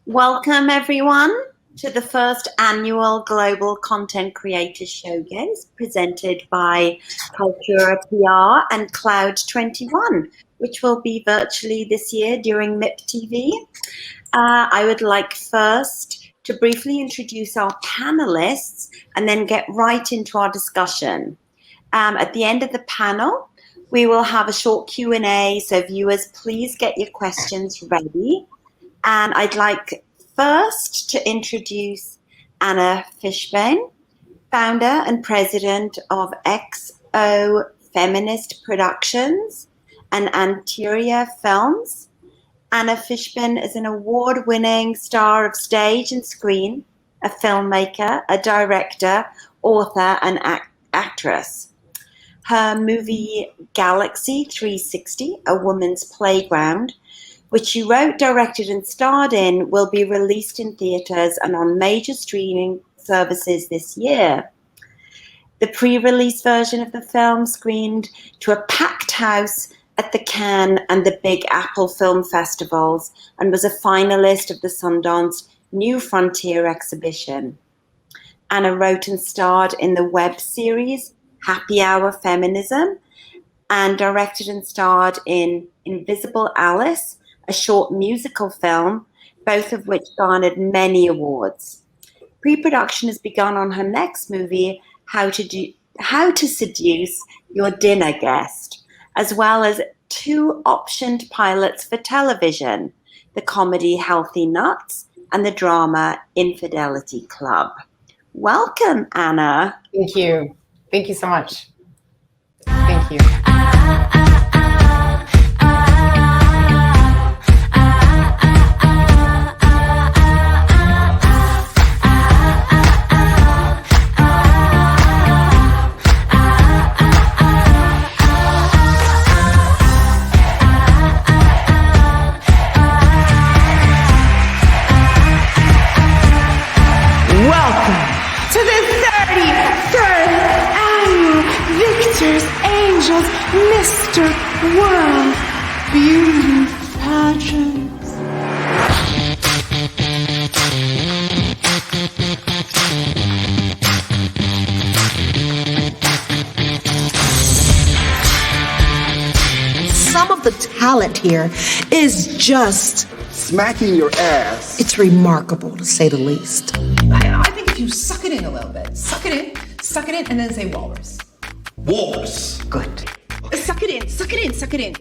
Welcome, everyone, to the first annual Global Content Creators Showcase presented by Kultura PR and Cloud21, which will be virtually this year during MIP-TV. I would like first to briefly introduce our panelists and then get right into our discussion. At the end of the panel, we will have a short Q&A, so viewers, please get your questions ready. And I'd like first to introduce Anna Fishbane, founder and president of XO Feminist Productions and Anterior Films. Anna Fishbane is an award-winning star of stage and screen, a filmmaker, a director, author, and actress. Her movie Galaxy 360, A Woman's Playground, which she wrote, directed, and starred in, will be released in theaters and on major streaming services this year. The pre-release version of the film screened to a packed house at the Cannes and the Big Apple Film Festivals and was a finalist of the Sundance New Frontier exhibition. Anna wrote and starred in the web series Happy Hour Feminism and directed and starred in Invisible Alice, a short musical film, both of which garnered many awards. Pre-production has begun on her next movie, How to Seduce Your Dinner Guest, as well as 2 optioned pilots for television, the comedy Healthy Nuts and the drama Infidelity Club. Welcome, Anna. Thank you. Thank you so much. Thank you. Mr. World Beauty Pageants. Some of the talent here is just smacking your ass. It's remarkable, to say the least. I think if you suck it in a little bit, suck it in, and then say walrus. Walrus. Good. Suck it in, suck it in, suck it in.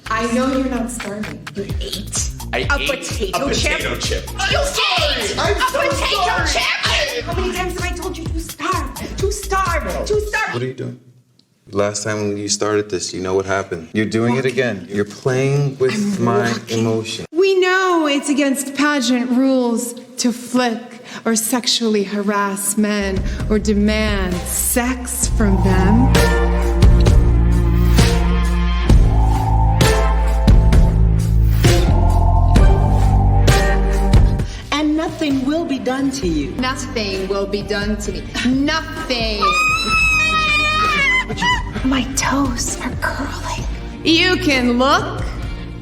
I know you're not starving. You ate a potato chip. You ate a potato chip. How many times have I told you to starve? To starve. To starve. What are you doing? Last time you started this, you know what happened. You're doing it again. You're playing with my emotion. We know it's against pageant rules to flick or sexually harass men or demand sex from them. And nothing will be done to you. Nothing will be done to me. Nothing. My toes are curling. You can look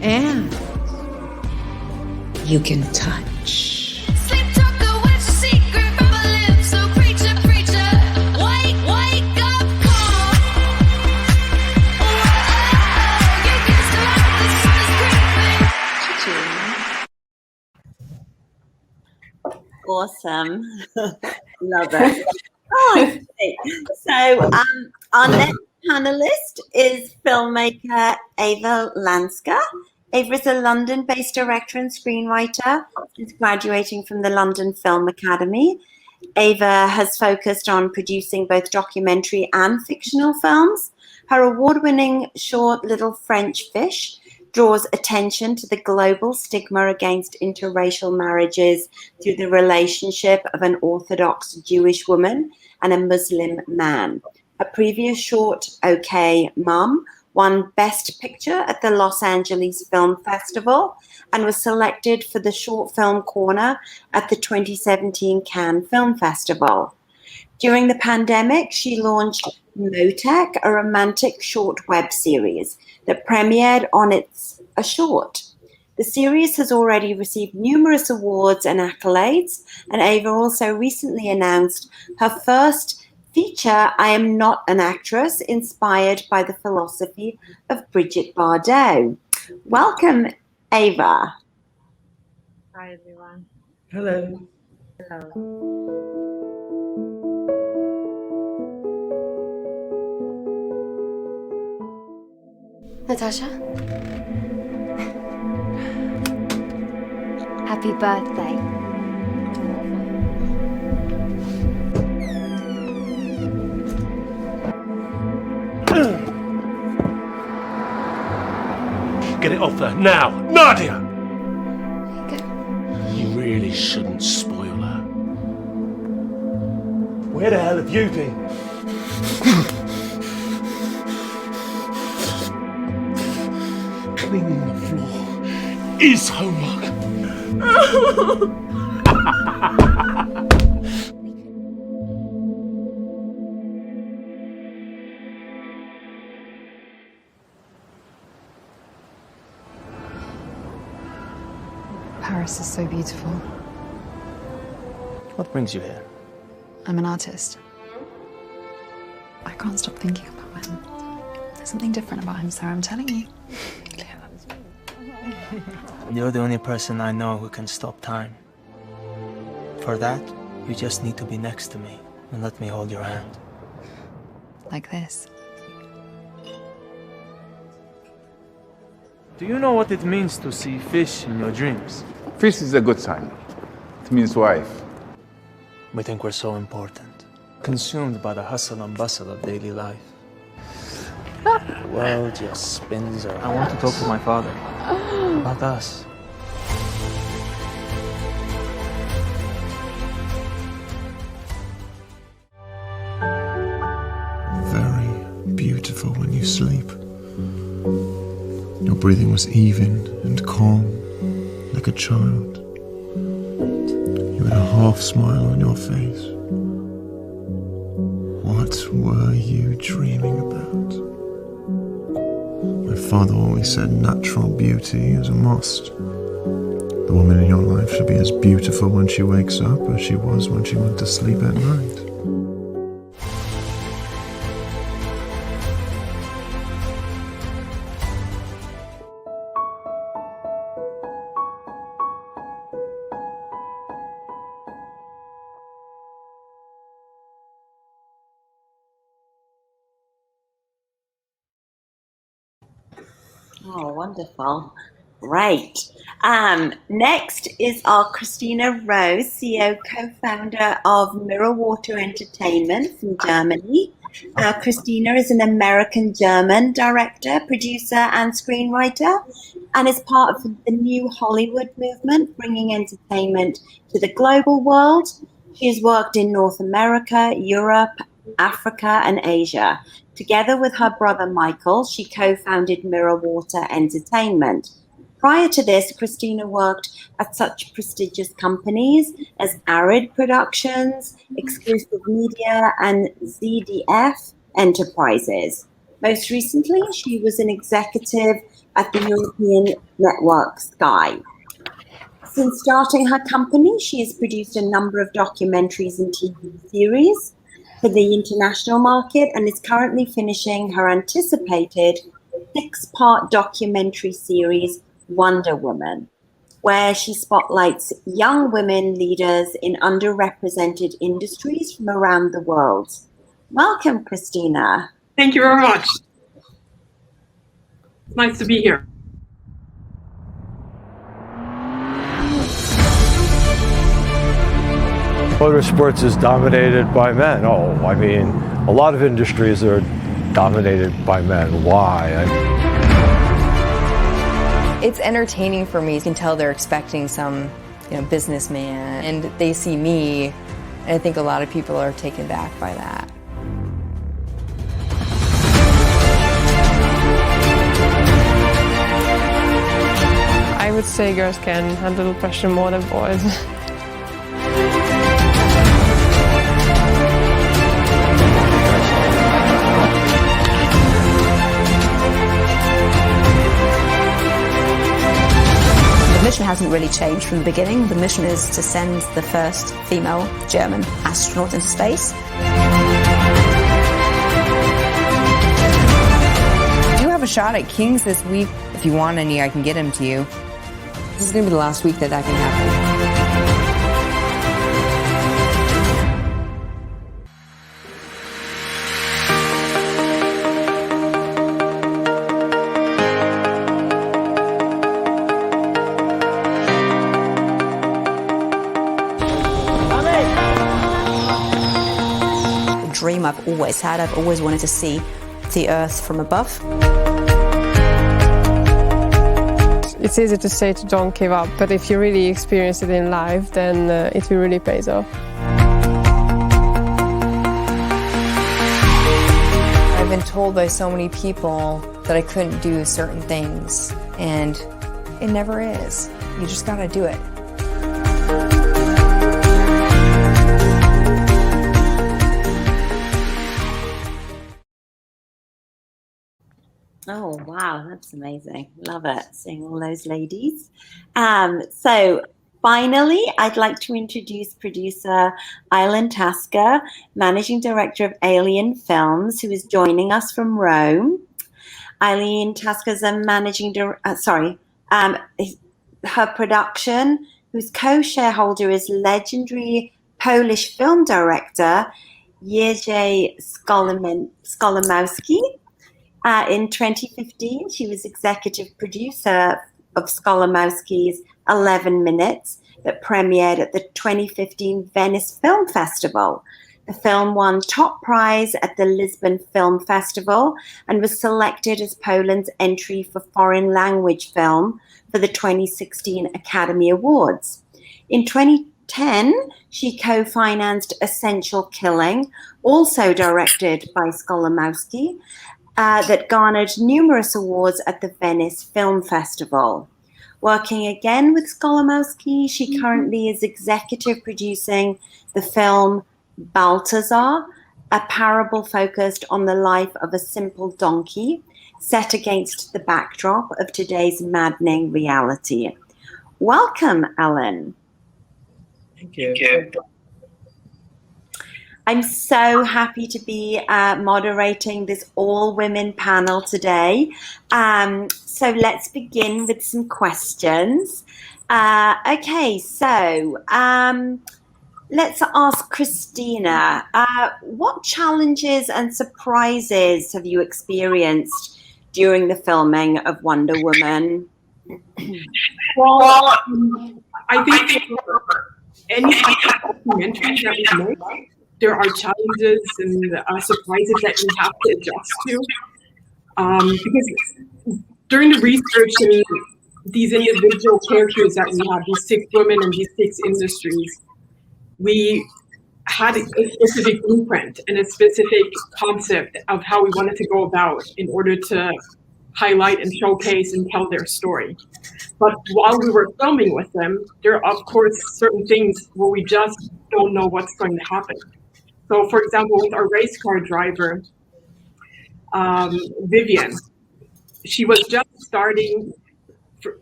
and You can touch. Awesome. Love it. Oh, so our next panelist is filmmaker Ava Lanska. Ava is a London-based director and screenwriter since graduating from the London Film Academy. Ava has focused on producing both documentary and fictional films. Her award-winning short Little French Fish draws attention to the global stigma against interracial marriages through the relationship of an Orthodox Jewish woman and a Muslim man. A previous short, OK Mum, won Best Picture at the Los Angeles Film Festival and was selected for the Short Film Corner at the 2017 Cannes Film Festival. During the pandemic, she launched Motek, a romantic short web series that premiered on a short. The series has already received numerous awards and accolades, and Ava also recently announced her first feature, I Am Not an Actress, inspired by the philosophy of Brigitte Bardot. Welcome, Ava. Hi, everyone. Hello. Natasha? Happy birthday. Get it off her now! Nadia! You really shouldn't spoil her. Where the hell have you been? Cleaning the floor is homework. Paris is so beautiful. What brings you here? I'm an artist. I can't stop thinking about him. There's something different about him, Sarah, I'm telling you. You're the only person I know who can stop time. For that, you just need to be next to me and let me hold your hand. Like this. Do you know what it means to see fish in your dreams? Fish is a good sign. It means wife. We think we're so important, consumed by the hustle and bustle of daily life. The world just spins around. I want to talk to my father about us. Very beautiful when you sleep. Your breathing was even and calm, like a child. You had a half smile on your face. What were you dreaming about? My father always said natural beauty is a must. The woman in your life should be as beautiful when she wakes up as she was when she went to sleep at night. Oh, wonderful. Great. Next is our Christina Rose, CEO, co-founder of Mirror Water Entertainment from Germany. Christina is an American-German director, producer, and screenwriter, and is part of the new Hollywood movement, bringing entertainment to the global world. She has worked in North America, Europe, Africa, and Asia. Together with her brother Michael, she co-founded Mirror Water Entertainment. Prior to this, Christina worked at such prestigious companies as Arid Productions, Exclusive Media, and ZDF Enterprises. Most recently, she was an executive at the European network Sky. Since starting her company, she has produced a number of documentaries and TV series for the international market and is currently finishing her anticipated 6-part documentary series, Wonder Woman, where she spotlights young women leaders in underrepresented industries from around the world. Welcome, Christina. Thank you very much. It's nice to be here. Motorsports is dominated by men. Oh, I mean, a lot of industries are dominated by men. Why? It's entertaining for me. You can tell they're expecting some, businessman, and they see me, and I think a lot of people are taken back by that. I would say girls can handle pressure more than boys. hasn't really changed from the beginning. The mission is to send the first female German astronaut into space. I do have a shot at Kings this week. If you want any, I can get him to you. This is going to be the last week that can happen. Dream I've always had. I've always wanted to see the Earth from above. It's easy to say to don't give up, but if you really experience it in life, then it really pays off. I've been told by so many people that I couldn't do certain things, and it never is. You just gotta do it. Oh, wow, that's amazing. Love it, seeing all those ladies. So finally, I'd like to introduce producer Eileen Tasker, Managing Director of Alien Films, who is joining us from Rome. Eileen Tasker is a managing director, her production, whose co-shareholder is legendary Polish film director Jerzy Skolimowski. In 2015, she was executive producer of Skolimowski's 11 Minutes that premiered at the 2015 Venice Film Festival. The film won top prize at the Lisbon Film Festival and was selected as Poland's entry for foreign language film for the 2016 Academy Awards. In 2010, she co-financed Essential Killing, also directed by Skolimowski, that garnered numerous awards at the Venice Film Festival. Working again with Skolimowski, she currently is executive producing the film Balthazar, a parable focused on the life of a simple donkey, set against the backdrop of today's maddening reality. Welcome, Ellen. Thank you. I'm so happy to be moderating this all-women panel today. So let's begin with some questions. Okay, so let's ask Christina, what challenges and surprises have you experienced during the filming of Wonder Woman? Well, I think for any documentary that we make, there are challenges and surprises that you have to adjust to. Because during the research and these individual characters that we have, these 6 women and these 6 industries, we had a specific blueprint and a specific concept of how we wanted to go about in order to highlight and showcase and tell their story. But while we were filming with them, there are of course certain things where we just don't know what's going to happen. So for example, with our race car driver, Vivian, she was just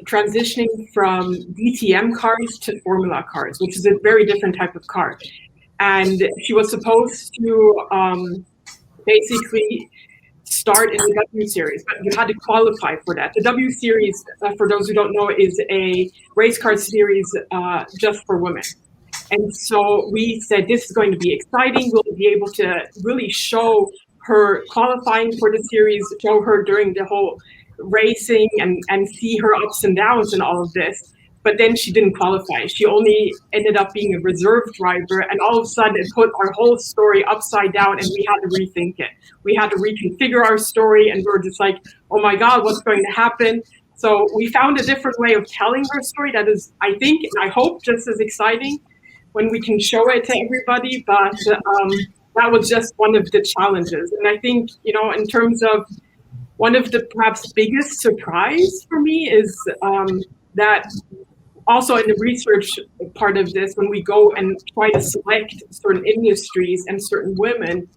transitioning from DTM cars to Formula cars, which is a very different type of car. And she was supposed to basically start in the W Series, but you had to qualify for that. The W Series, for those who don't know, is a race car series just for women. And so we said, this is going to be exciting. We'll be able to really show her qualifying for the series, show her during the whole racing and see her ups and downs and all of this. But then she didn't qualify. She only ended up being a reserve driver. And all of a sudden it put our whole story upside down and we had to rethink it. We had to reconfigure our story and we were just like, oh my God, what's going to happen? So we found a different way of telling her story that is, I think, and I hope, just as exciting when we can show it to everybody. But that was just one of the challenges. And I think, you know, in terms of one of the perhaps biggest surprise for me is that also in the research part of this, when we go and try to select certain industries and certain women,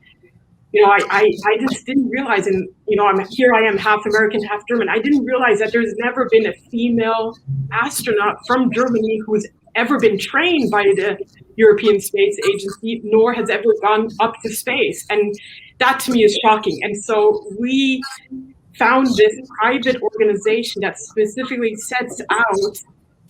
I just didn't realize, and I am half American, half German. I didn't realize that there's never been a female astronaut from Germany who's ever been trained by the European Space Agency, nor has ever gone up to space. And that to me is shocking. And so we found this private organization that specifically sets out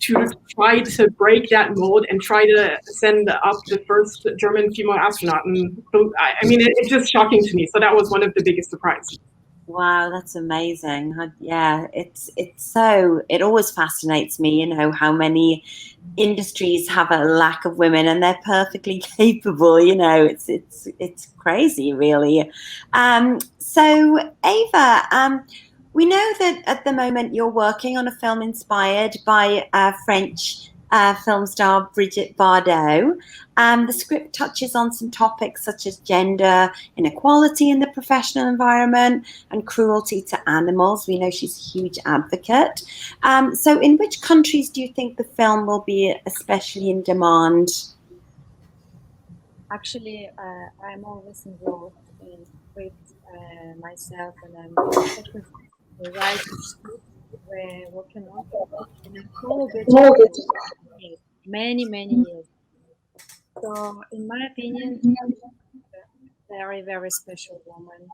to try to break that mold and try to send up the first German female astronaut. And I mean, it's just shocking to me. So that was one of the biggest surprises. Wow, that's amazing. Yeah, it always fascinates me, how many industries have a lack of women and they're perfectly capable, it's crazy, really. So Ava, we know that at the moment you're working on a film inspired by French film star Brigitte Bardot. The script touches on some topics such as gender inequality in the professional environment and cruelty to animals. We know she's a huge advocate. So in which countries do you think the film will be especially in demand? Actually, I'm always involved with myself, and I'm working the right script we're working on. And I follow Brigitte many years. So, in my opinion, a very, very special woman,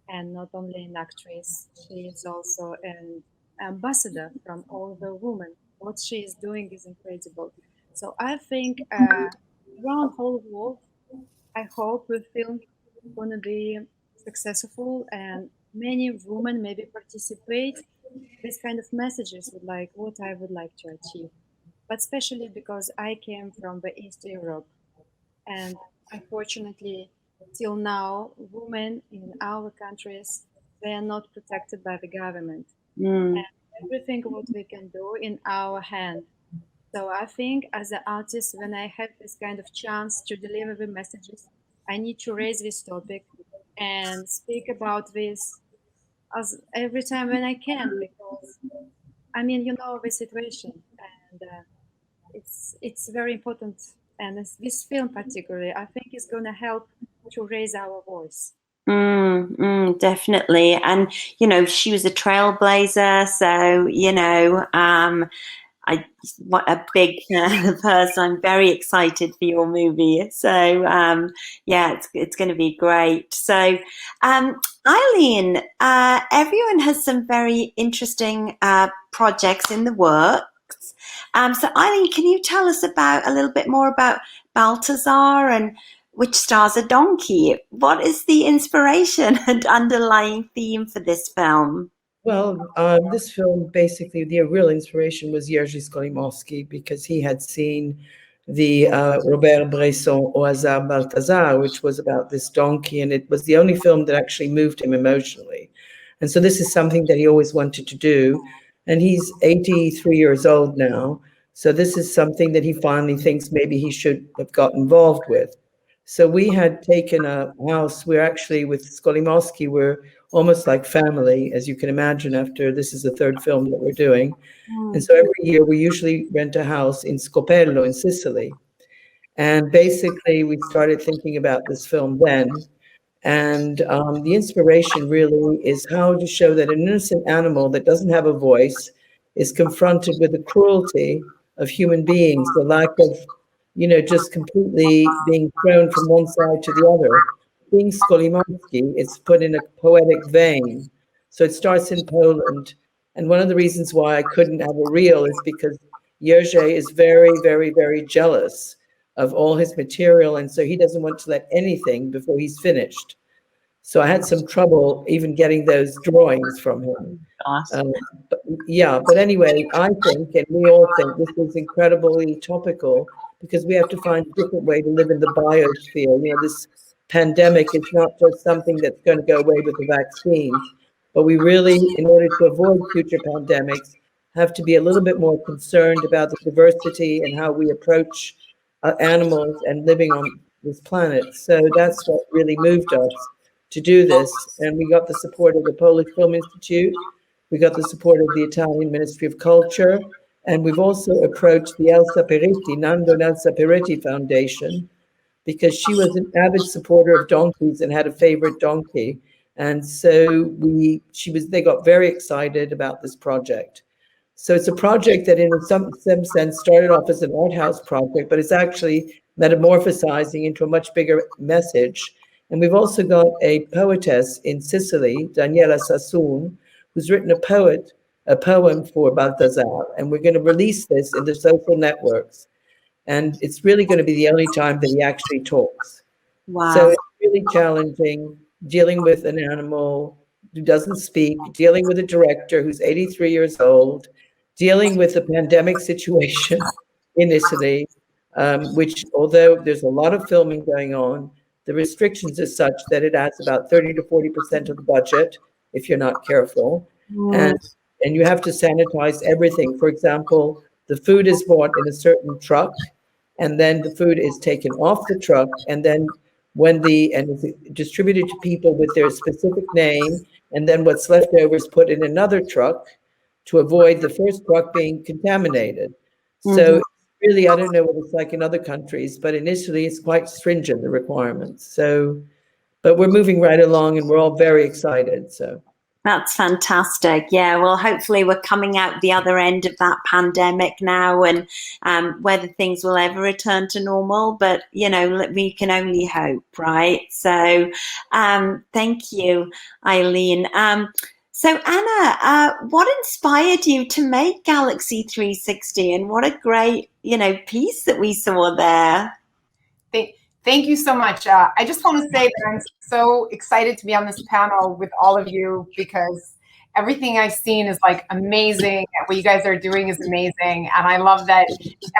and not only an actress, she is also an ambassador from all the women. What she is doing is incredible. So, I think around whole world, I hope the film is going to be successful and many women maybe participate. This kind of messages would like what I would like to achieve. But especially because I came from the East Europe, and unfortunately, till now, women in our countries, they are not protected by the government. And everything what we can do in our hand. So I think as an artist, when I have this kind of chance to deliver the messages, I need to raise this topic and speak about this as every time when I can, because I mean, the situation, and it's very important. And this film particularly, I think, is going to help to raise our voice. Definitely. And, she was a trailblazer. So, what a big person. I'm very excited for your movie. So, yeah, it's going to be great. So, Eileen, everyone has some very interesting projects in the works. So Eileen, can you tell us a little bit more about Balthazar and which stars a donkey? What is the inspiration and underlying theme for this film? Well, this film, basically, the real inspiration was Jerzy Skolimowski, because he had seen the Robert Bresson Au hasard Balthazar, which was about this donkey, and it was the only film that actually moved him emotionally. And so this is something that he always wanted to do. And he's 83 years old now. So this is something that he finally thinks maybe he should have got involved with. So we had taken a house. We're actually, with Skolimowski, we're almost like family, as you can imagine, after this is the third film that we're doing. And so every year we usually rent a house in Scopello in Sicily. And basically we started thinking about this film then. And the inspiration really is how to show that an innocent animal that doesn't have a voice is confronted with the cruelty of human beings, the lack of, just completely being thrown from one side to the other. Being Skolimowski, it's put in a poetic vein. So it starts in Poland. And one of the reasons why I couldn't have a reel is because Jerzy is very, very, very jealous of all his material. And so he doesn't want to let anything before he's finished. So I had some trouble even getting those drawings from him. Awesome. But anyway, I think, and we all think, this is incredibly topical, because we have to find a different way to live in the biosphere. This pandemic is not just something that's going to go away with the vaccine, but we really, in order to avoid future pandemics, have to be a little bit more concerned about the diversity and how we approach animals and living on this planet. So that's what really moved us to do this. And we got the support of the Polish Film Institute. We got the support of the Italian Ministry of Culture. And we've also approached the Nando Elsa Peretti Foundation, because she was an avid supporter of donkeys and had a favorite donkey. And so they got very excited about this project. So it's a project that in some sense started off as an art house project, but it's actually metamorphosizing into a much bigger message. And we've also got a poetess in Sicily, Daniela Sassoon, who's written a poem for Balthazar. And we're going to release this in the social networks. And it's really going to be the only time that he actually talks. Wow. So it's really challenging, dealing with an animal who doesn't speak, dealing with a director who's 83 years old, dealing with the pandemic situation in Italy, which, although there's a lot of filming going on, the restrictions are such that it adds about 30 to 40% of the budget if you're not careful. And you have to sanitize everything. For example, the food is bought in a certain truck, and then the food is taken off the truck, and then and it's distributed to people with their specific name, and then what's left over is put in another truck to avoid the first truck being contaminated. So really, I don't know what it's like in other countries, but in Italy, it's quite stringent, the requirements. So, but we're moving right along, and we're all very excited. So that's fantastic. Yeah, well, hopefully we're coming out the other end of that pandemic now, and whether things will ever return to normal, but, you know, we can only hope, right? So thank you, Eileen. So Anna, what inspired you to make Galaxy 360, and what a great, you know, piece that we saw there. Thank you so much. I just want to say that I'm so excited to be on this panel with all of you, because everything I've seen is like amazing. What you guys are doing is amazing. And I love that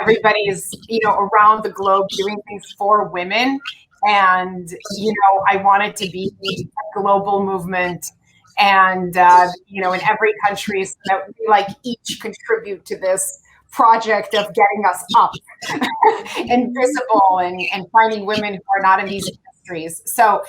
everybody is, you know, around the globe doing things for women. And, you know, I want it to be a global movement, and, you know, in every country, so that we like each contribute to this project of getting us up and visible, and finding women who are not in these industries. So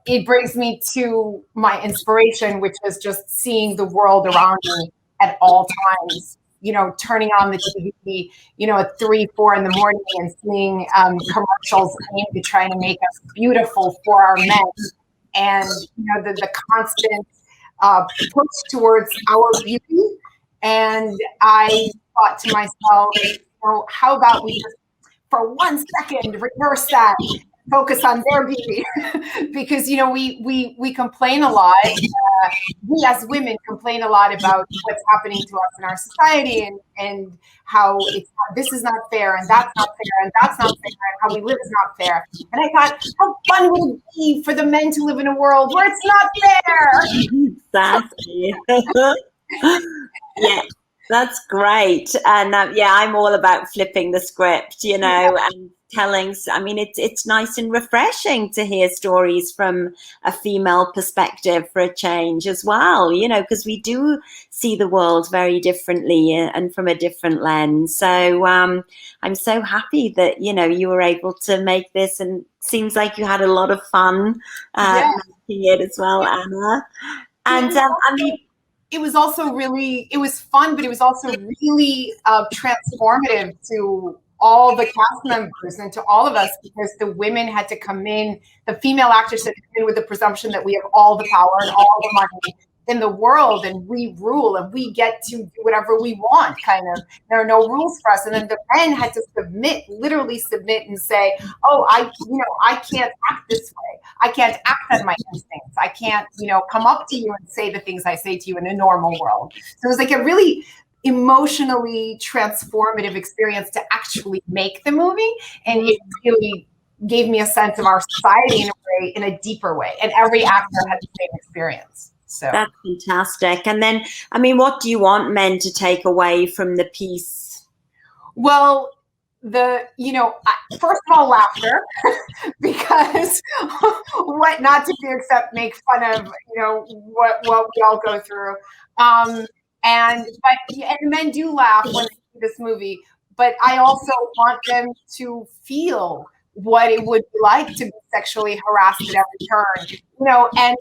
it brings me to my inspiration, which is just seeing the world around me at all times, you know, turning on the TV, you know, at 3, 4 in the morning, and seeing commercials aimed at trying to make us beautiful for our men. And, you know, the constant push towards our beauty. And I thought to myself, you know, how about we just, for 1 second, reverse that, focus on their beauty? Because, you know, we complain a lot. We as women complain a lot about what's happening to us in our society, and how this is not fair, and that's not fair, and that's not fair, and how we live is not fair. And I thought, how fun would it be for the men to live in a world where it's not fair? Exactly. Yeah, that's great. And yeah, I'm all about flipping the script, you know, and telling. I mean, it's nice and refreshing to hear stories from a female perspective for a change as well, you know, because we do see the world very differently and from a different lens. So I'm so happy that, you know, you were able to make this, and seems like you had a lot of fun making it as well, Anna. And I mean, it was also really, it was fun, but it was also really transformative to all the cast members and to all of us, because the women had to come in, the female actors had to come in with the presumption that we have all the power and all the money in the world, and we rule, and we get to do whatever we want, kind of. There are no rules for us. And then the men had to submit, literally submit, and say, oh, I can't act this way. I can't act on my instincts. I can't, you know, come up to you and say the things I say to you in a normal world. So it was like a really emotionally transformative experience to actually make the movie. And it really gave me a sense of our society in a way, in a deeper way. And every actor had the same experience. So that's fantastic. And then, I mean, what do you want men to take away from the piece? Well, you know, first of all, laughter, because what not to do except make fun of, you know, what we all go through. And men do laugh when they see this movie, but I also want them to feel what it would be like to be sexually harassed at every turn, you know. And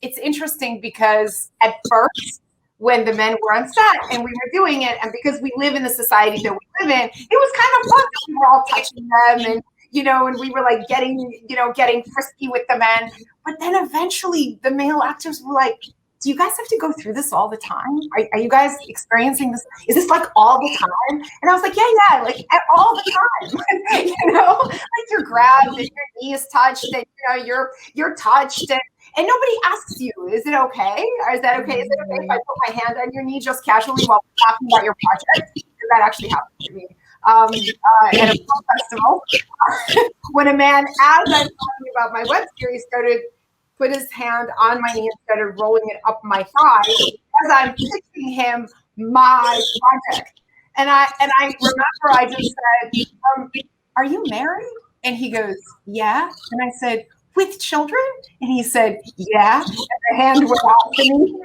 it's interesting, because at first, when the men were on set and we were doing it, and because we live in the society that we live in, it was kind of fun. We were all touching them, and, and we were like getting frisky with the men. But then eventually the male actors were like, do you guys have to go through this all the time? Are you guys experiencing this? Is this like all the time? And I was like, yeah, like all the time. Like you're grabbed and your knee is touched and you're touched and nobody asks you, is it okay? Or is that okay? Is it okay if I put my hand on your kney just casually while we're talking about your project? Because that actually happened to me at a film festival. When a man, as I'm talking about my web series, put his hand on my knee and started rolling it up my thigh as I'm pitching him my project. And I remember I just said, are you married? And he goes, yeah. And I said, with children? And he said, yeah. And the hand went out to me.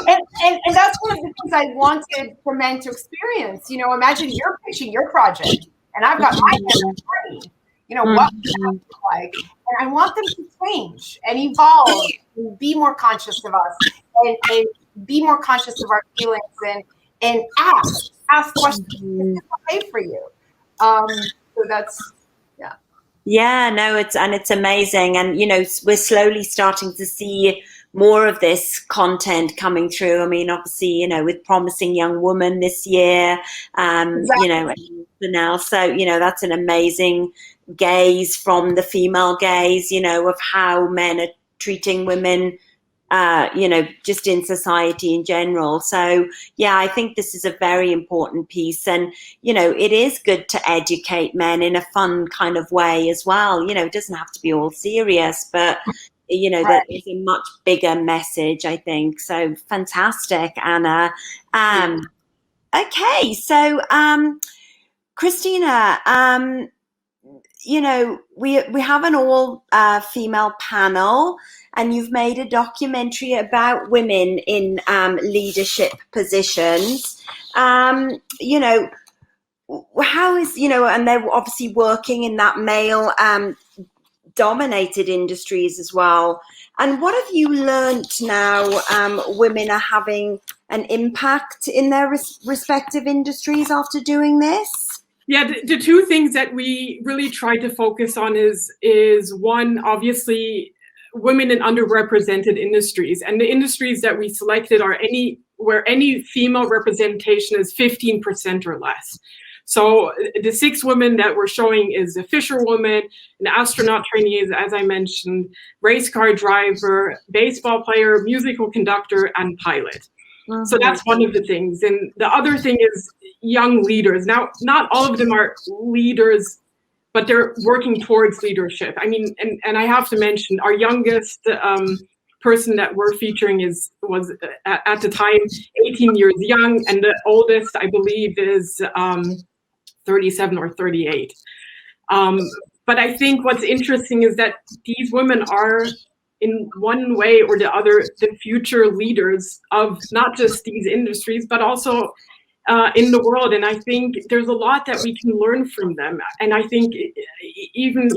And that's one of the things I wanted for men to experience. Imagine you're pitching your project and I've got my hand ready. What would that look like? And I want them to change and evolve and be more conscious of us and be more conscious of our feelings and ask questions. Is it okay for you? So that's, yeah. Yeah, no, it's amazing. And, we're slowly starting to see more of this content coming through. I mean, obviously, with Promising Young Woman this year, Exactly. And now, so, that's an amazing gaze from the female gaze, of how men are treating women, just in society in general. So, yeah, I think this is a very important piece. And, it is good to educate men in a fun kind of way as well. It doesn't have to be all serious, but, there is a much bigger message, I think. So fantastic, Anna. Okay, so Christina, we have an all female panel, and you've made a documentary about women in leadership positions. How is, and they're obviously working in that male dominated industries as well. And what have you learned now women are having an impact in their respective industries after doing this? Yeah, the two things that we really try to focus on is one, obviously, women in underrepresented industries. And the industries that we selected are where any female representation is 15% or less. So the 6 women that we're showing is a fisherwoman, an astronaut trainee, as I mentioned, race car driver, baseball player, musical conductor, and pilot. Mm-hmm. So that's one of the things. And the other thing is young leaders. Now, not all of them are leaders, but they're working towards leadership. I mean, and I have to mention our youngest person that we're featuring was at the time 18 years young, and the oldest, I believe, is 37 or 38. But I think what's interesting is that these women are, in one way or the other, the future leaders of not just these industries, but also in the world. And I think there's a lot that we can learn from them. And I think even,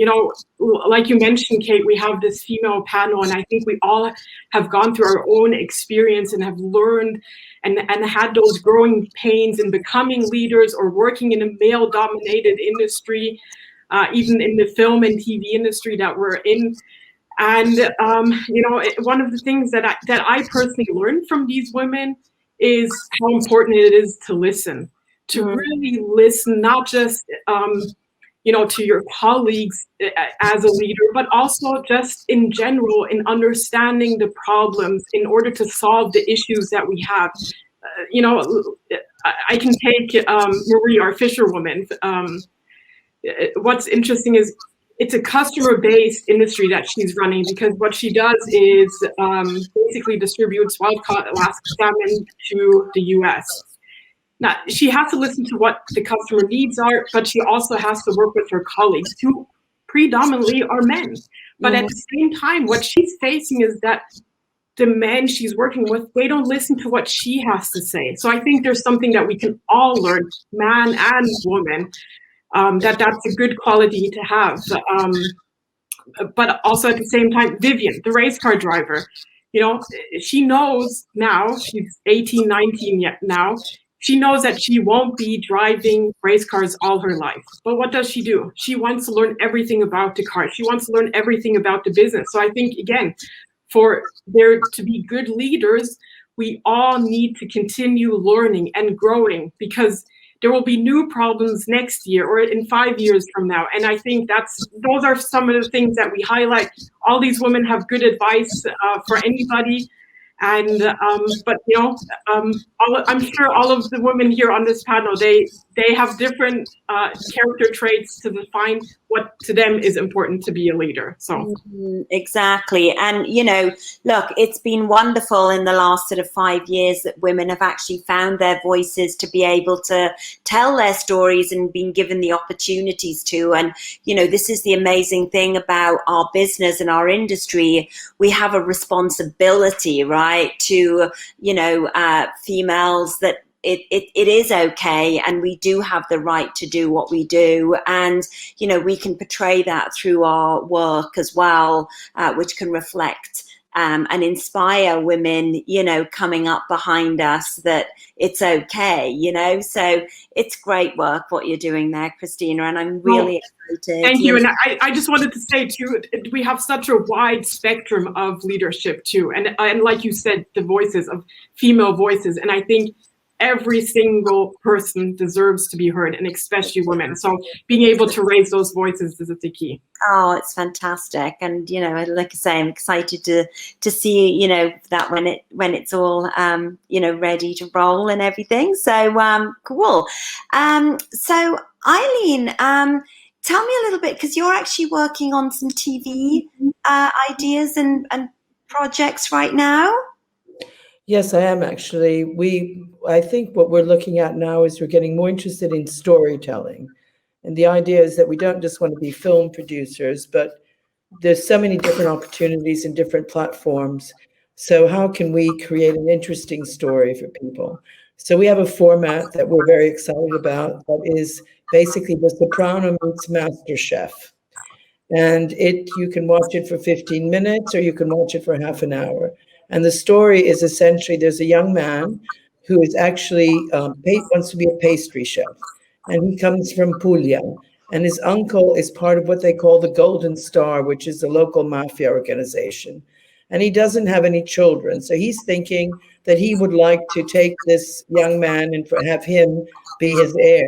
like you mentioned, Kate, we have this female panel, and I think we all have gone through our own experience and have learned and had those growing pains in becoming leaders or working in a male-dominated industry, even in the film and TV industry that we're in. And one of the things that I personally learned from these women is how important it is to listen, to really listen, not just to your colleagues as a leader, but also just in general in understanding the problems in order to solve the issues that we have. I can take Marie, our fisherwoman. What's interesting is it's a customer-based industry that she's running, because what she does is basically distributes wild-caught Alaska salmon to the U.S. Now, she has to listen to what the customer needs are, but she also has to work with her colleagues, who predominantly are men. But at the same time, what she's facing is that the men she's working with, they don't listen to what she has to say. So I think there's something that we can all learn, man and woman, that's a good quality to have. But also at the same time, Vivian, the race car driver, she knows now, she's 18, 19 yet now, she knows that she won't be driving race cars all her life. But what does she do? She wants to learn everything about the car. She wants to learn everything about the business. So I think, again, for there to be good leaders, we all need to continue learning and growing, because there will be new problems next year or in 5 years from now. And I think those are some of the things that we highlight. All these women have good advice for anybody. And but I'm sure all of the women here on this panel, they have different character traits to define what to them is important to be a leader. So exactly. And look, it's been wonderful in the last sort of 5 years that women have actually found their voices to be able to tell their stories and been given the opportunities to. And this is the amazing thing about our business and our industry. We have a responsibility, right, to females, that it is okay, and we do have the right to do what we do, and we can portray that through our work as well, which can reflect and inspire women coming up behind us that it's okay, so it's great work what you're doing there, Christina, and I'm really excited. Thank you. And I just wanted to say too, we have such a wide spectrum of leadership too, and like you said, the voices of female voices, and I think every single person deserves to be heard, and especially women. So being able to raise those voices is the key. Oh, it's fantastic. And, like I say, I'm excited to see, that when it's all, ready to roll and everything. So, cool. So Eileen, tell me a little bit, because you're actually working on some TV ideas and projects right now. Yes, I am actually. I think what we're looking at now is we're getting more interested in storytelling. And the idea is that we don't just want to be film producers, but there's so many different opportunities in different platforms. So how can we create an interesting story for people? So we have a format that we're very excited about that is basically The Soprano meets MasterChef. And you can watch it for 15 minutes or you can watch it for half an hour. And the story is essentially, there's a young man who is actually wants to be a pastry chef. And he comes from Puglia. And his uncle is part of what they call the Golden Star, which is a local mafia organization. And he doesn't have any children. So he's thinking that he would like to take this young man and have him be his heir.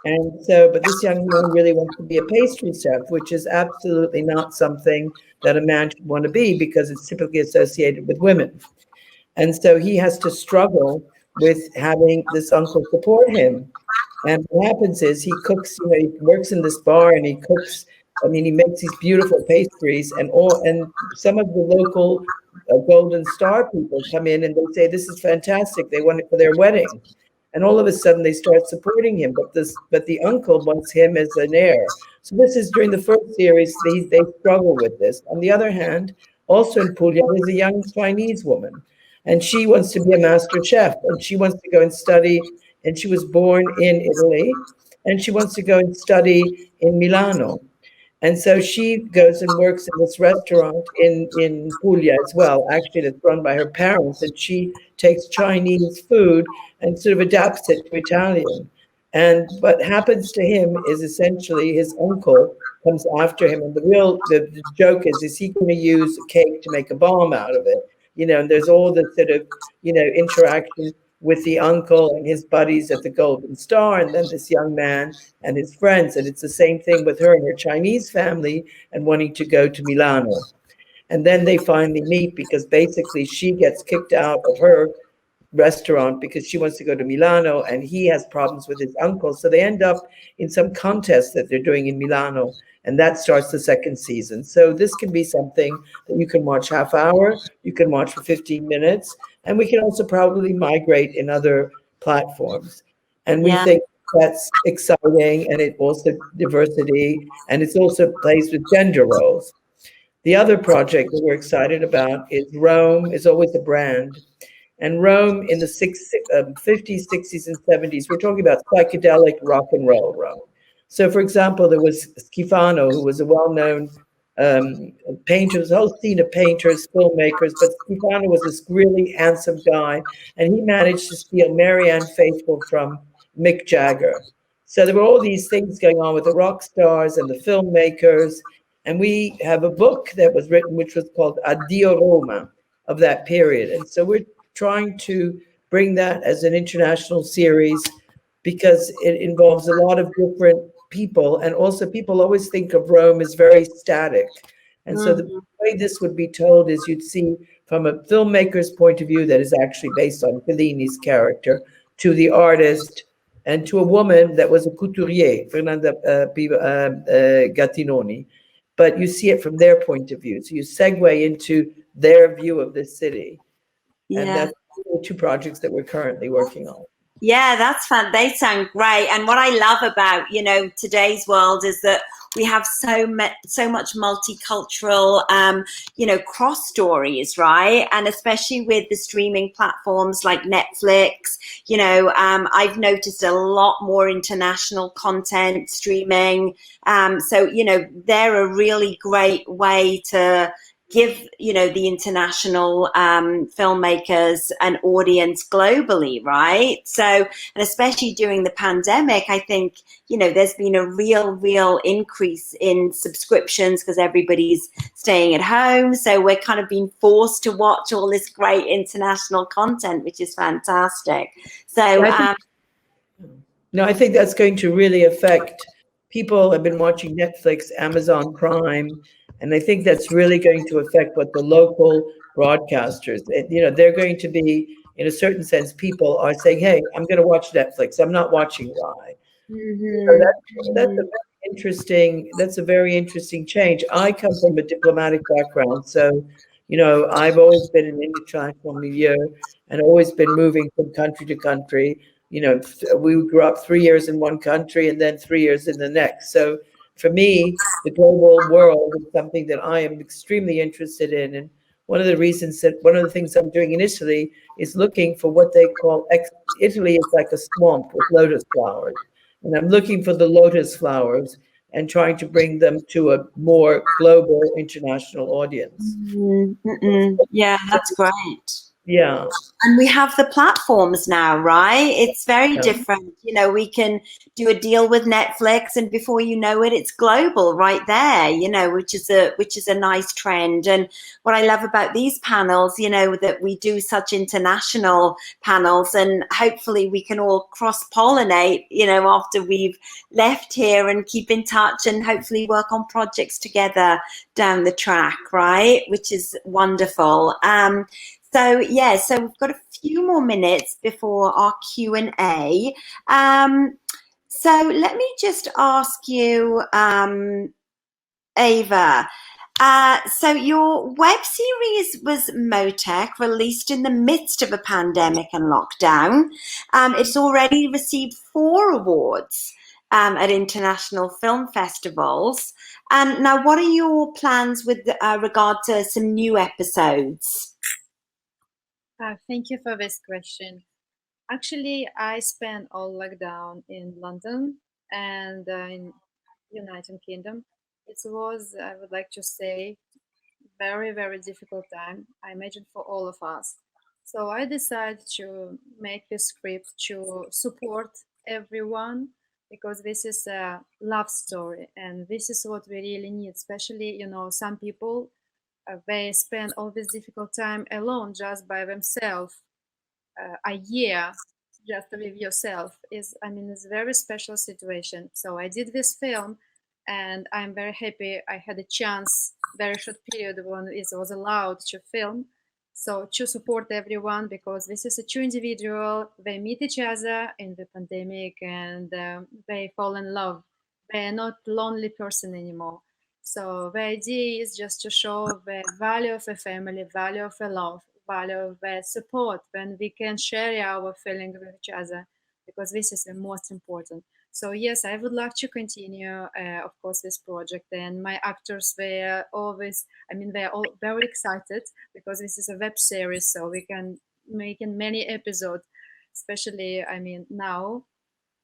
And so, but this young man really wants to be a pastry chef, which is absolutely not something that a man should want to be, because it's typically associated with women. And so he has to struggle with having this uncle support him. And what happens is he cooks, he works in this bar and he cooks, he makes these beautiful pastries, and some of the local Golden Star people come in and they say, this is fantastic. They want it for their wedding. And all of a sudden they start supporting him, but the uncle wants him as an heir. So this is during the first series, they struggle with this. On the other hand, also in Puglia, there's a young Chinese woman, and she wants to be a master chef, and she wants to go and study, and she was born in Italy, and she wants to go and study in Milano. And so she goes and works in this restaurant in Puglia as well, actually that's run by her parents, and she takes Chinese food and sort of adapts it to Italian. And what happens to him is essentially his uncle comes after him, and the joke is he going to use a cake to make a bomb out of it? And there's all this sort of, interaction with the uncle and his buddies at the Golden Star, and then this young man and his friends. And it's the same thing with her and her Chinese family and wanting to go to Milano. And then they finally meet, because basically she gets kicked out of her restaurant because she wants to go to Milano, and he has problems with his uncle. So they end up in some contest that they're doing in Milano, and that starts the second season. So this can be something that you can watch half hour, you can watch for 15 minutes, and we can also probably migrate in other platforms. And we think that's exciting, and it also diversity, and it's also plays with gender roles. The other project that we're excited about is Rome is always a brand. And Rome in the 50s, 60s, and 70s, we're talking about psychedelic rock and roll Rome. So, for example, there was Schifano, who was a well-known painters, a whole scene of painters, filmmakers, but Stefano was this really handsome guy, and he managed to steal Marianne Faithfull from Mick Jagger. So there were all these things going on with the rock stars and the filmmakers, and we have a book that was written, which was called Addio Roma, of that period. And so we're trying to bring that as an international series because it involves a lot of different people, and also people always think of Rome as very static. And so the way this would be told is you'd see from a filmmaker's point of view that is actually based on Fellini's character, to the artist, and to a woman that was a couturier, Fernanda Gattinoni. But you see it from their point of view. So you segue into their view of the city. And that's the two projects that we're currently working on. Yeah, that's fun. They sound great. And what I love about, today's world is that we have so much multicultural, cross stories, right? And especially with the streaming platforms like Netflix, I've noticed a lot more international content streaming. So, they're a really great way to give the international filmmakers an audience globally, right? So, and especially during the pandemic, I think there's been a real increase in subscriptions because everybody's staying at home, so we're kind of being forced to watch all this great international content, which is fantastic. So I think that's going to really affect people. Have been watching Netflix, Amazon Prime, and I think that's really going to affect what the local broadcasters, they're going to be, in a certain sense, people are saying, hey, I'm going to watch Netflix. I'm not watching Rai. So that's a very interesting change. I come from a diplomatic background. So, I've always been in international milieu and always been moving from country to country. We grew up 3 years in one country and then 3 years in the next. So for me, the global world is something that I am extremely interested in. And one of the things I'm doing in Italy is looking for what they call, Italy is like a swamp with lotus flowers. And I'm looking for the lotus flowers and trying to bring them to a more global international audience. Yeah, that's great. Yeah. And we have the platforms now, right? It's very different. We can do a deal with Netflix and before you know it, it's global right there, which is a nice trend. And what I love about these panels, that we do such international panels and hopefully we can all cross-pollinate, after we've left here and keep in touch and hopefully work on projects together down the track, right? Which is wonderful. So we've got a few more minutes before our Q&A. So let me just ask you, Ava, so your web series was Motec, released in the midst of a pandemic and lockdown. It's already received 4 awards at international film festivals. Now, what are your plans with regard to some new episodes? Thank you for this question. Actually, I spent all lockdown in London and in United Kingdom. It was, I would like to say, very, very difficult time, I imagine, for all of us. So I decided to make this script to support everyone because this is a love story and this is what we really need, especially, some people they spend all this difficult time alone just by themselves. A year just with yourself is, it's a very special situation. So I did this film and I'm very happy I had a chance, very short period when it was allowed to film. So to support everyone because this is a true individual, they meet each other in the pandemic and they fall in love. They are not lonely person anymore. So the idea is just to show the value of a family, value of a love, value of the support when we can share our feelings with each other, because this is the most important. So yes, I would like to continue, of course, this project. And my actors, they're all very excited because this is a web series, so we can make in many episodes, especially, now.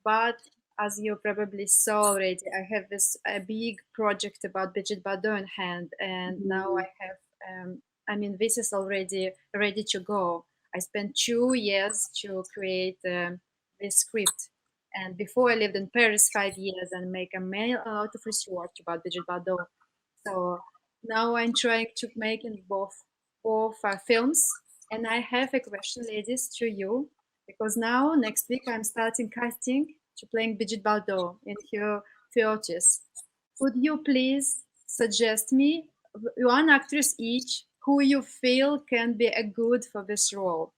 But as you probably saw already, I have this a big project about Brigitte Bardot in hand, and now I have. I mean, this is already ready to go. I spent 2 years to create this script, and before I lived in Paris 5 years and make a lot of research about Brigitte Bardot. So now I'm trying to make in both films, and I have a question, ladies, to you, because now next week I'm starting casting to playing Brigitte Bardot in her 30s. Could you please suggest me one actress each who you feel can be a good for this role?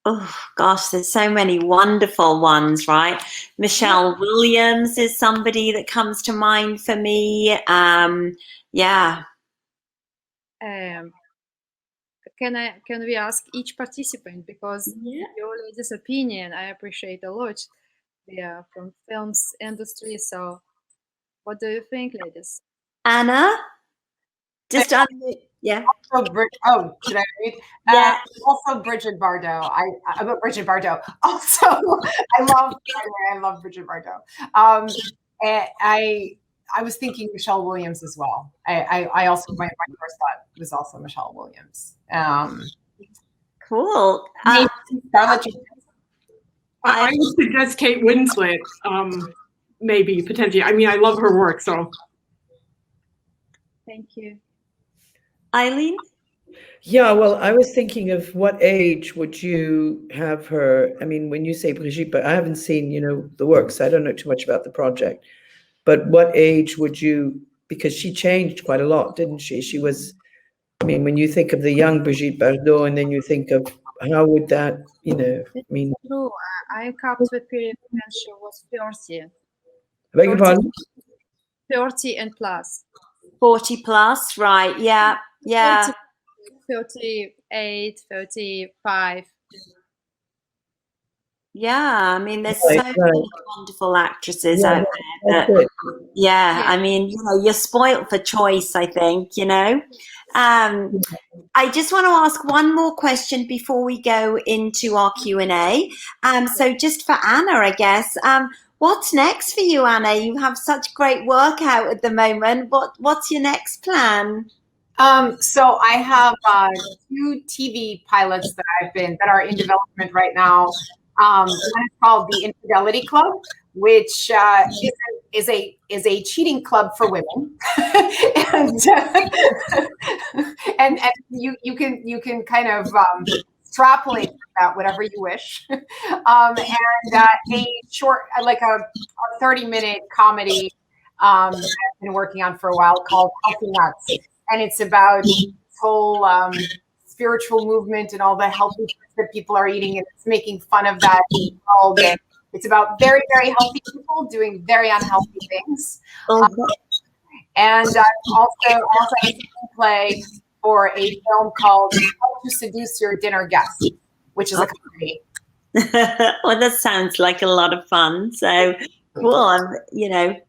Oh gosh, there's so many wonderful ones, right? Michelle Williams is somebody that comes to mind for me. Yeah. Can we ask each participant, because your ladies' opinion I appreciate a lot. We are from films industry, so what do you think, ladies? Anna, just yeah. Also, should I read? Yeah. Also, Brigitte Bardot. About Brigitte Bardot. Also, I love Brigitte Bardot. And I was thinking Michelle Williams as well. I also my first thought was also Michelle Williams. Cool. Scarlett. I would suggest Kate Winslet. Maybe potentially. I mean, I love her work. So. Thank you. Eileen? Yeah, well, I was thinking of what age would you have her? I mean, when you say Brigitte, but I haven't seen, the works. I don't know too much about the project. But what age would you, because she changed quite a lot, didn't she? She was, I mean, when you think of the young Brigitte Bardot, and then you think of how would that, I mean. True. I kept the period when she was 30. I beg your pardon? 30 and plus. 40 plus, right? Yeah, yeah. 38, 35. Yeah, I mean, there's so many wonderful actresses out there. I mean, you're spoilt for choice, I think, I just want to ask one more question before we go into our Q&A. So just for Anna, I guess, what's next for you, Anna? You have such great work out at the moment. What's your next plan? So I have 2 TV pilots that are in development right now. One is called the Infidelity Club, which is a cheating club for women, and you can kind of extrapolate that whatever you wish, and a short, like a 30-minute comedy I've been working on for a while called Healthy Nuts, and it's about this whole spiritual movement and all the healthy foods that people are eating, and it's making fun of that all day. It's about very, very healthy people doing very unhealthy things. And also a play for a film called How to Seduce Your Dinner Guest, which is a comedy. Well, that sounds like a lot of fun. So cool.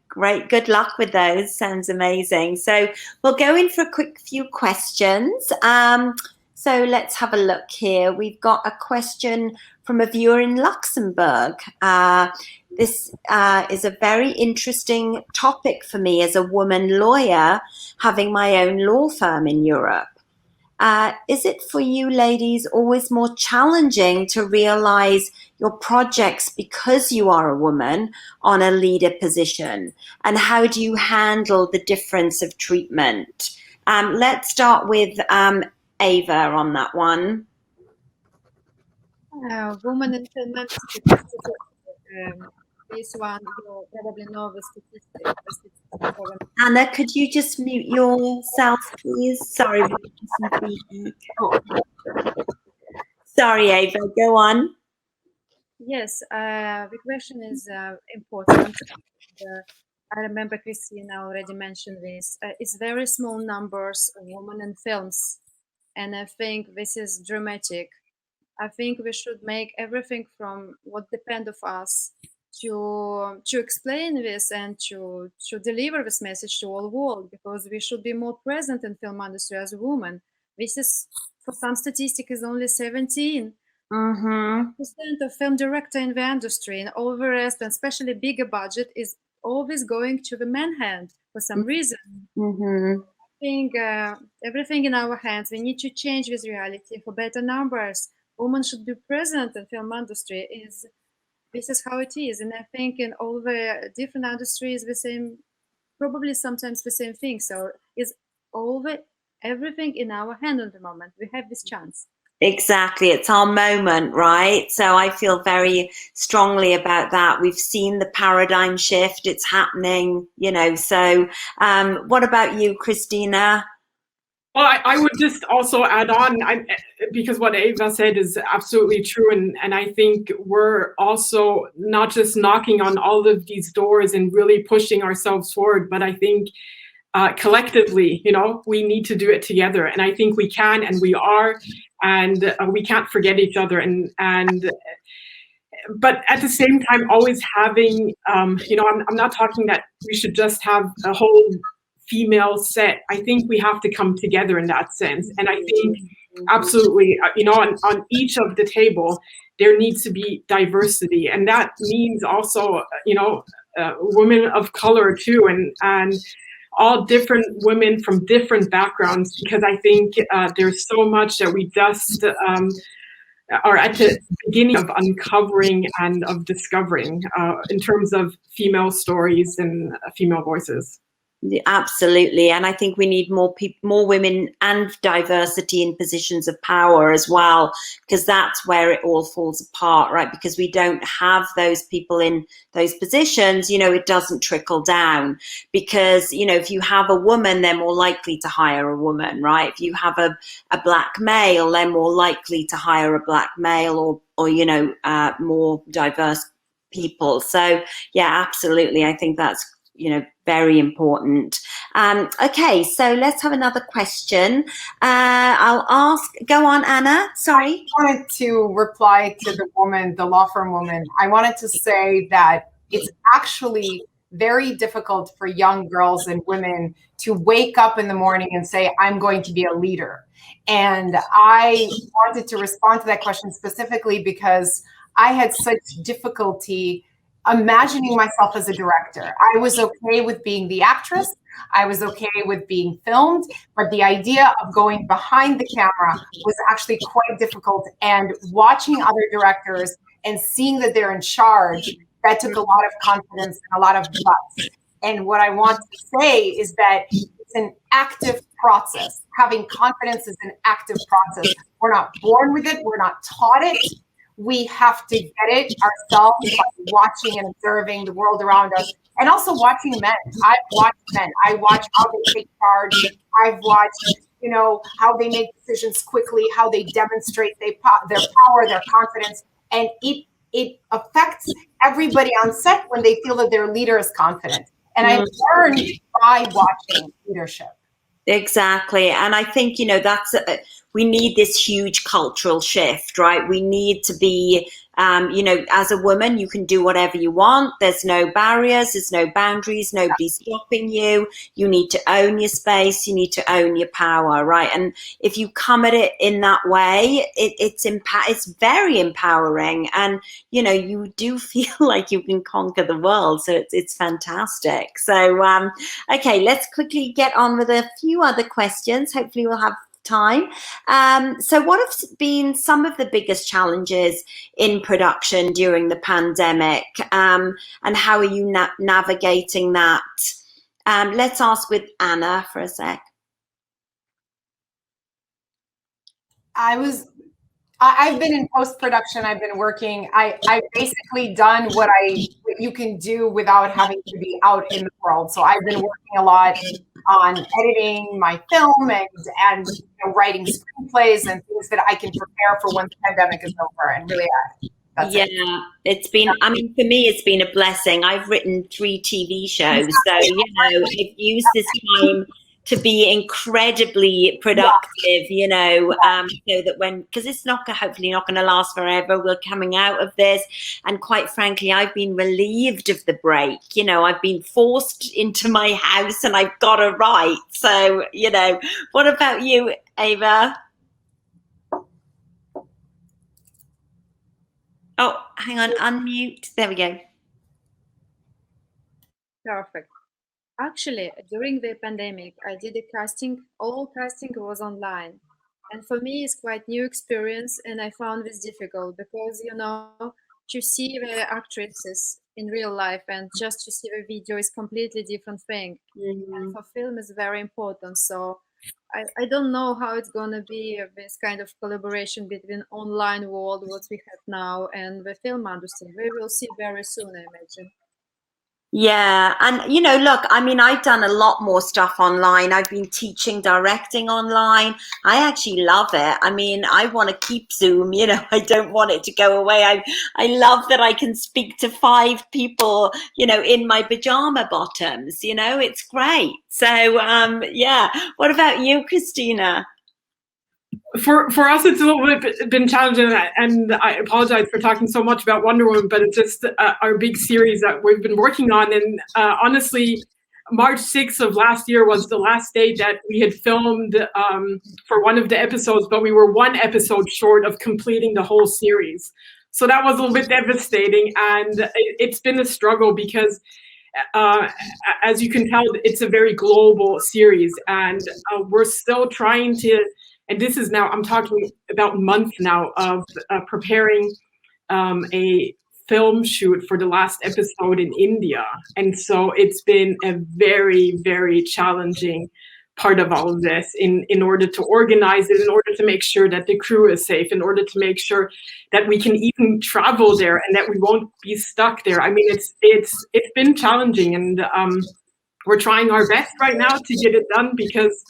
Great. Good luck with those. Sounds amazing. So we'll go in for a quick few questions. So let's have a look here. We've got a question from a viewer in Luxembourg. This is a very interesting topic for me as a woman lawyer, having my own law firm in Europe. Is it for you ladies always more challenging to realize your projects because you are a woman on a leader position? And how do you handle the difference of treatment? Let's start with Ava on that one. Woman in film, this one you probably know the statistics. Anna, could you just mute yourself, please? Sorry. Sorry, Ava, go on. Yes, the question is important. I remember Christina already mentioned this. It's very small numbers of women in films, and I think this is dramatic. I think we should make everything from what depends of us to explain this and to deliver this message to all world, because we should be more present in film industry as a woman. This is, for some statistic, is only 17. Mm-hmm. Percent of film director in the industry, and all the rest, and especially bigger budget, is always going to the man hand for some reason. Mm-hmm. I think everything in our hands. We need to change this reality for better numbers. Women should be present in film industry. This is how it is, and I think in all the different industries, the same, probably sometimes the same thing. So is everything in our hand at the moment. We have this chance. Exactly. It's our moment, right? So I feel very strongly about that. We've seen the paradigm shift. It's happening, So what about you, Christina? Well, I would just also add on, because what Eva said is absolutely true. And I think we're also not just knocking on all of these doors and really pushing ourselves forward, but I think collectively, we need to do it together. And I think we can, and we are, and we can't forget each other. But at the same time, always having, I'm not talking that we should just have a whole female set. I think we have to come together in that sense. And I think absolutely, on each of the table, there needs to be diversity. And that means also, women of color too, and all different women from different backgrounds, because I think there's so much that we just are at the beginning of uncovering and of discovering in terms of female stories and female voices. Absolutely. And I think we need more women and diversity in positions of power as well, because that's where it all falls apart, right? Because we don't have those people in those positions, it doesn't trickle down, because, if you have a woman, they're more likely to hire a woman, right? If you have a black male, they're more likely to hire a black male or more diverse people. So yeah, absolutely. I think that's very important. Okay, so let's have another question. Go on, Anna. Sorry. I wanted to reply to the law firm woman. I wanted to say that it's actually very difficult for young girls and women to wake up in the morning and say, I'm going to be a leader. And I wanted to respond to that question specifically because I had such difficulty imagining myself as a director. I was okay with being the actress. I was okay with being filmed, but the idea of going behind the camera was actually quite difficult. And watching other directors and seeing that they're in charge, that took a lot of confidence and a lot of guts. And what I want to say is that it's an active process. Having confidence is an active process. We're not born with it. We're not taught it. We have to get it ourselves by watching and observing the world around us, and also watching men. I've watched men. I watch how they take charge. I've watched, how they make decisions quickly, how they demonstrate their power, their confidence, and it affects everybody on set when they feel that their leader is confident. And I learned by watching leadership. Exactly. And I think, we need this huge cultural shift, right? We need to be, as a woman, you can do whatever you want. There's no barriers, there's no boundaries, nobody's stopping you. You need to own your space, you need to own your power, right? And if you come at it in that way, it's very empowering. And, you do feel like you can conquer the world. So it's fantastic. So, okay, let's quickly get on with a few other questions. Hopefully we'll have time. So what have been some of the biggest challenges in production during the pandemic, and how are you navigating that? Let's ask with Anna for a sec. I've been in post-production. I've been working. I've basically done what you can do without having to be out in the world. So I've been working a lot on editing my film and writing screenplays and things that I can prepare for when the pandemic is over. And really, it's been, for me, it's been a blessing. I've written 3 TV shows. So, I've used this time to be incredibly productive, so that because it's hopefully not going to last forever, we're coming out of this. And quite frankly, I've been relieved of the break. I've been forced into my house and I've got to write. So, what about you, Ava? Oh, hang on, unmute. There we go. Perfect. Actually, during the pandemic, I did a casting. All casting was online. And for me, it's quite new experience. And I found this difficult because, you know, to see the actresses in real life and just to see the video is completely different thing. And for film is very important. So I don't know how it's going to be this kind of collaboration between online world, what we have now, and the film industry. We will see very soon, I imagine. Yeah, and you know, look, I mean, I've done a lot more stuff online. I've been teaching directing online. I actually love it. I mean, I want to keep Zoom, you know, I don't want it to go away. I love that I can speak to 5 people, you know, in my pajama bottoms, you know, it's great. So, yeah. What about you, Christina? For us, it's a little bit been challenging, and I apologize for talking so much about Wonder Woman, but it's just our big series that we've been working on. And honestly, March 6th of last year was the last day that we had filmed for one of the episodes, but we were 1 episode short of completing the whole series. So that was a little bit devastating, and it's been a struggle because as you can tell, it's a very global series, and we're still trying to, and this is now, I'm talking about months now of preparing a film shoot for the last episode in India. And so it's been a very, very challenging part of all of this in order to organize it, in order to make sure that the crew is safe, in order to make sure that we can even travel there and that we won't be stuck there. I mean, it's been challenging, and we're trying our best right now to get it done because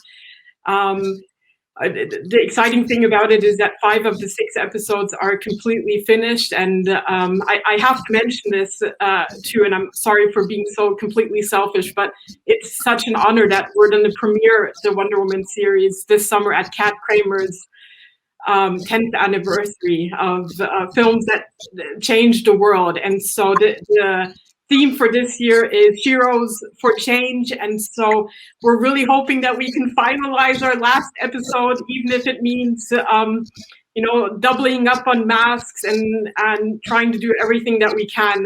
the exciting thing about it is that 5 of the 6 episodes are completely finished, and I have to mention this too, and I'm sorry for being so completely selfish, but it's such an honor that we're going to premiere the Wonder Woman series this summer at Kat Kramer's 10th anniversary of films that changed the world. And so the theme for this year is Heroes for Change, and so we're really hoping that we can finalize our last episode, even if it means you know, doubling up on masks and trying to do everything that we can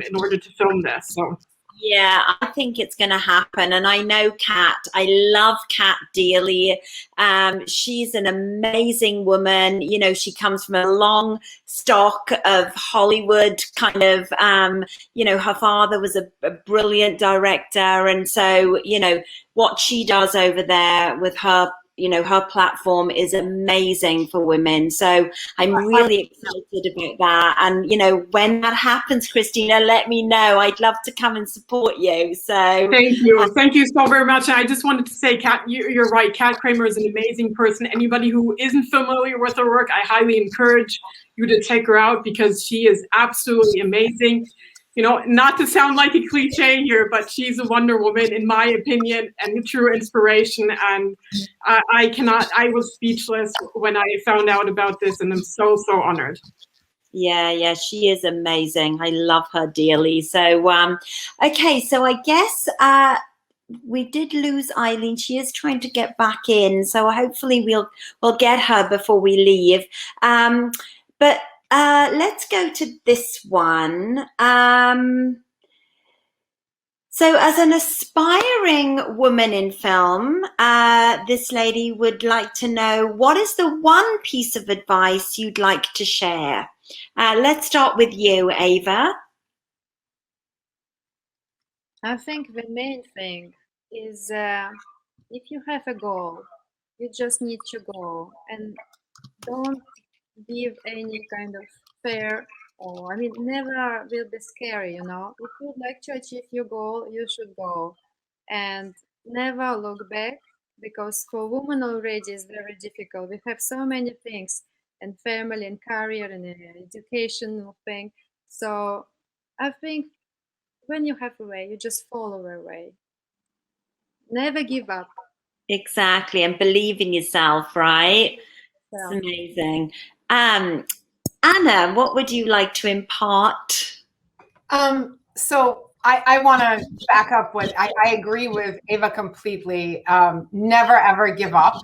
in order to film this. So yeah, I think it's going to happen. And I know Kat. I love Kat dearly. She's an amazing woman. You know, she comes from a long stock of Hollywood kind of, you know, her father was a brilliant director. And so, you know, what she does over there with her, you know, her platform is amazing for women. So I'm really excited about that. And, you know, when that happens, Christina, let me know. I'd love to come and support you. So thank you. Thank you so very much. And I just wanted to say, Kat, you're right. Kat Kramer is an amazing person. Anybody who isn't familiar with her work, I highly encourage you to check her out because she is absolutely amazing. You know, not to sound like a cliche here, but she's a Wonder Woman, in my opinion, and a true inspiration. And I was speechless when I found out about this, and I'm so honored. Yeah, she is amazing. I love her dearly. So, okay, so I guess we did lose Eileen. She is trying to get back in, so hopefully we'll get her before we leave. But let's go to this one. So as an aspiring woman in film, this lady would like to know, what is the one piece of advice you'd like to share? Let's start with you, Ava. I think the main thing is if you have a goal, you just need to go and don't give any kind of fear, or I mean, never will be scary, you know. If you'd like to achieve your goal, you should go and never look back, because for women already it's very difficult. We have so many things, and family and career and educational thing. So I think when you have a way, you just follow a way. Never give up. Exactly, and believe in yourself, right? It's amazing. Anna, what would you like to impart? So I want to back up what I agree with Ava completely. Never ever give up,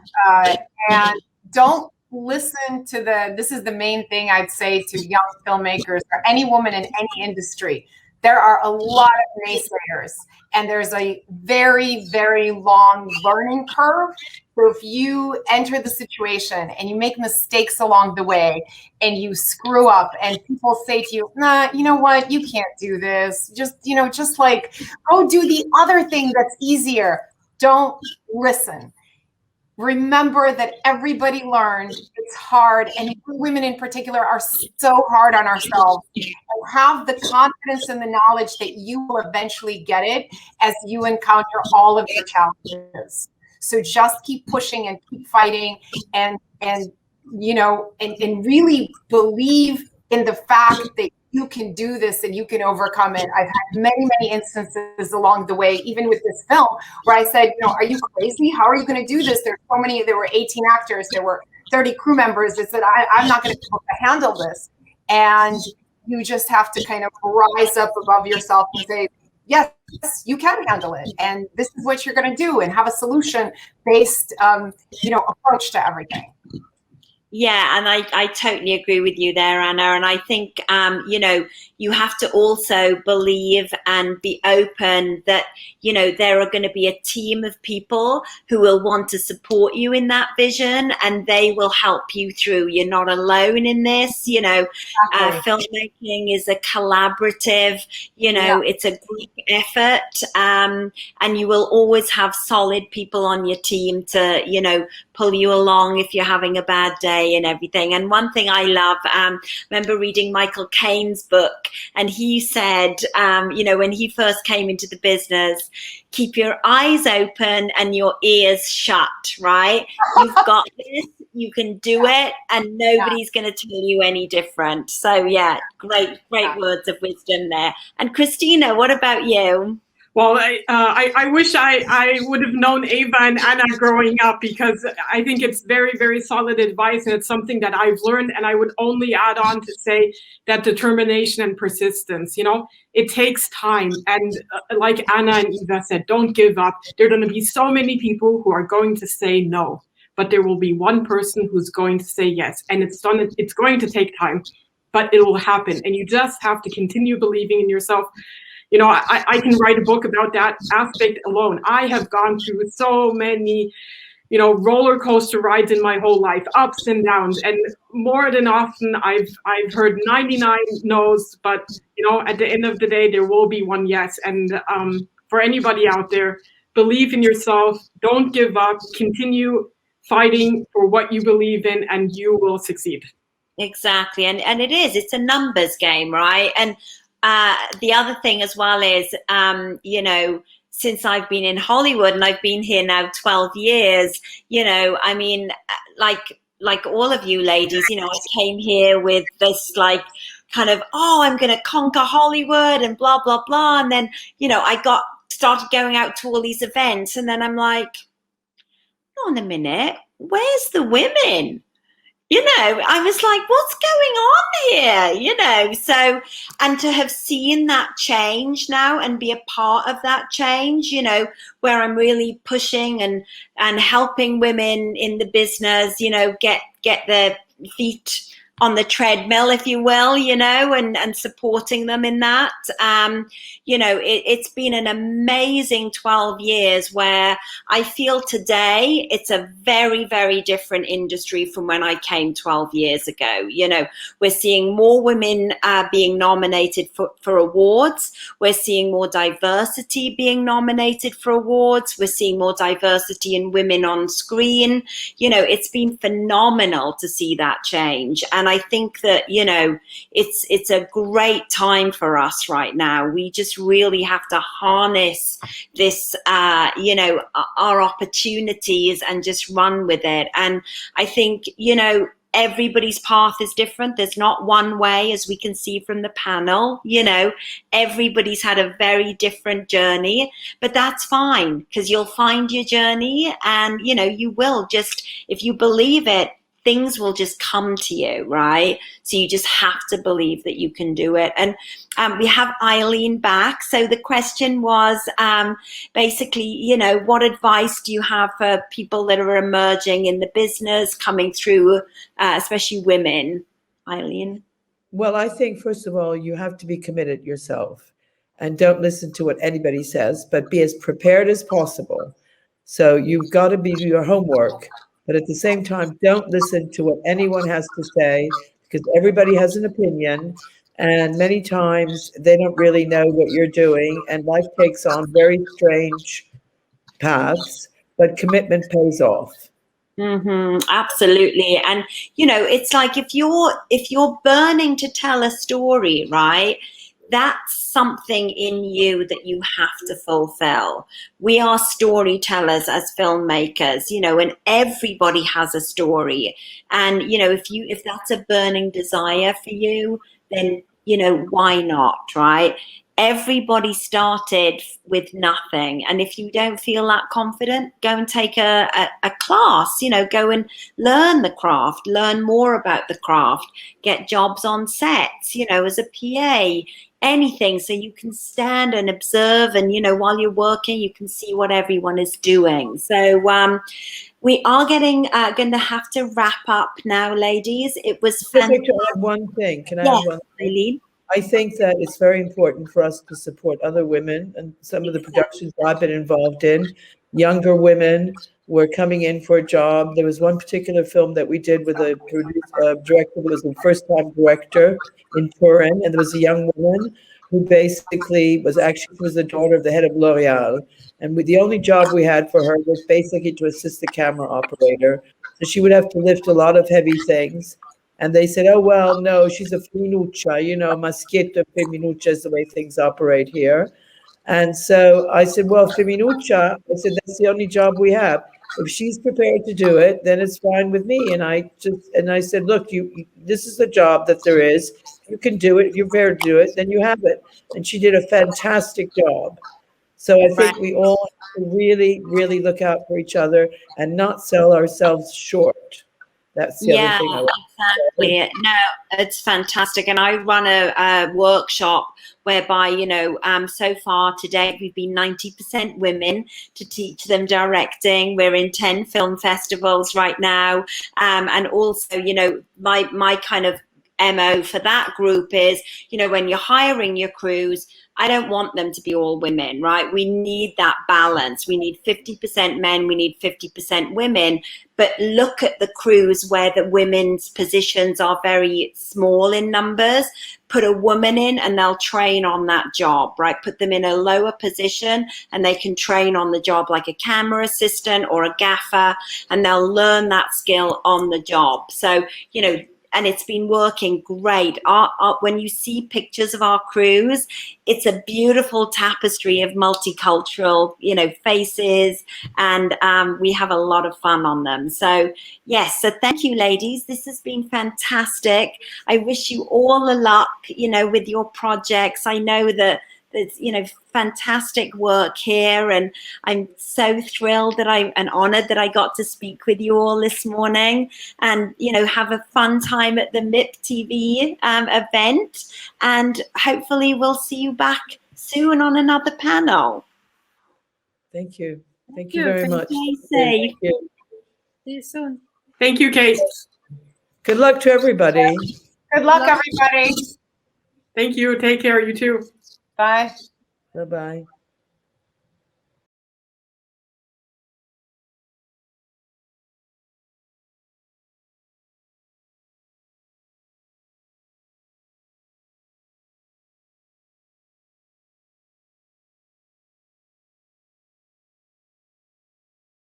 and don't listen to this is the main thing I'd say to young filmmakers or any woman in any industry. There are a lot of naysayers, and there's a very, very long learning curve. So if you enter the situation and you make mistakes along the way and you screw up and people say to you, nah, you know what, you can't do this. Just like, go do the other thing that's easier. Don't listen. Remember that everybody learns. It's hard, and women in particular are so hard on ourselves. And have the confidence and the knowledge that you will eventually get it as you encounter all of your challenges. So just keep pushing and keep fighting, and really believe in the fact that you can do this and you can overcome it. I've had many, many instances along the way, even with this film, where I said, are you crazy? How are you going to do this? There were 18 actors, there were 30 crew members. They said, I'm not going to be able to handle this. And you just have to kind of rise up above yourself and say, yes, you can handle it. And this is what you're going to do, and have a solution-based, approach to everything. Yeah, and I totally agree with you there, Anna. And I think, you have to also believe and be open that, there are going to be a team of people who will want to support you in that vision, and they will help you through. You're not alone in this. Filmmaking is a collaborative, it's a group effort. And you will always have solid people on your team to, pull you along if you're having a bad day and everything. And one thing I love, remember reading Michael Caine's book, and he said, when he first came into the business, keep your eyes open and your ears shut, right? You've got this, you can do it, and nobody's going to tell you any different. So yeah, great words of wisdom there. And Christina, what about you? Well, I wish I would have known Ava and Anna growing up, because I think it's very, very solid advice, and it's something that I've learned. And I would only add on to say that determination and persistence, it takes time. And like Anna and Eva said, don't give up. There are going to be so many people who are going to say no, but there will be one person who's going to say yes. And it's going to take time, but it will happen. And you just have to continue believing in yourself. I can write a book about that aspect alone. I have gone through so many, roller coaster rides in my whole life, ups and downs. And more than often, I've heard 99 no's, but, at the end of the day, there will be one yes. And for anybody out there, believe in yourself. Don't give up. Continue fighting for what you believe in, and you will succeed. Exactly. And it's a numbers game, right? And the other thing as well is, since I've been in Hollywood, and I've been here now 12 years, like all of you ladies, I came here with this kind of, I'm going to conquer Hollywood and blah, blah, blah. And then, I started going out to all these events, and then I'm like, hold on a minute, where's the women? I was like, what's going on here? So, and to have seen that change now and be a part of that change, where I'm really pushing and helping women in the business, get their feet on the treadmill, if you will, and supporting them in that. It's been an amazing 12 years where I feel today it's a very, very different industry from when I came 12 years ago. We're seeing more women being nominated for awards. We're seeing more diversity being nominated for awards. We're seeing more diversity in women on screen. It's been phenomenal to see that change. And I think that, it's a great time for us right now. We just really have to harness this, our opportunities and just run with it. And I think, everybody's path is different. There's not one way, as we can see from the panel. Everybody's had a very different journey, but that's fine, because you'll find your journey, and you will just, if you believe it, things will just come to you, right? So you just have to believe that you can do it. And we have Eileen back. So the question was basically, you know, what advice do you have for people that are emerging in the business, coming through, especially women? Eileen? Well, I think, first of all, you have to be committed yourself and don't listen to what anybody says, but be as prepared as possible. So you've got to do your homework, but at the same time, don't listen to what anyone has to say, because everybody has an opinion, and many times they don't really know what you're doing, and life takes on very strange paths, but commitment pays off. Absolutely. And you know, it's like if you're burning to tell a story, right, that's something in you that you have to fulfill. We are storytellers as filmmakers, you know, and everybody has a story. And you know, if that's a burning desire for you, then you know, why not, right? Everybody started with nothing, and if you don't feel that confident, go and take a class, you know, go and learn the craft, learn more about the craft, get jobs on sets, you know, as a PA, anything, so you can stand and observe, and you know, while you're working you can see what everyone is doing. So we are going to have to wrap up now, ladies. It was fantastic. To add one thing, can I add one thing? Eileen? I think that it's very important for us to support other women, and some of the productions I've been involved in, younger women were coming in for a job. There was one particular film that we did with a director who was a first-time director in Turin, and there was a young woman who basically was the daughter of the head of L'Oreal, and the only job we had for her was basically to assist the camera operator. So she would have to lift a lot of heavy things. And they said, oh, well, no, she's a femminuccia, you know, maschietto femminuccia is the way things operate here. And so I said, well, femminuccia, I said, that's the only job we have. If she's prepared to do it, then it's fine with me. And I said, look, this is the job that there is. You can do it. If you're prepared to do it, then you have it. And she did a fantastic job. So I think we all have to really, really look out for each other and not sell ourselves short. That's the other thing I want. Exactly. No, it's fantastic. And I run a workshop whereby, you know, so far today we've been 90% women to teach them directing. We're in 10 film festivals right now. And also, you know, my kind of MO for that group is, you know, when you're hiring your crews, I don't want them to be all women, right? We need that balance. We need 50% men, we need 50% women. But look at the crews where the women's positions are very small in numbers. Put a woman in and they'll train on that job, right? Put them in a lower position and they can train on the job like a camera assistant or a gaffer, and they'll learn that skill on the job. So, you know, and it's been working great. When you see pictures of our crews, it's a beautiful tapestry of multicultural, you know, faces, and we have a lot of fun on them. So yes, so thank you, ladies. This has been fantastic. I wish you all the luck, you know, with your projects. I know that there's, you know, fantastic work here, and I'm so thrilled and honored that I got to speak with you all this morning, and, you know, have a fun time at the MIP-TV event, and hopefully we'll see you back soon on another panel. Thank you. Thank you very much. Stay safe. Thank you. See you soon. Thank you, Kate. Good luck to everybody. Good luck, everybody. Thank you. Take care. You too. Bye. Bye-bye.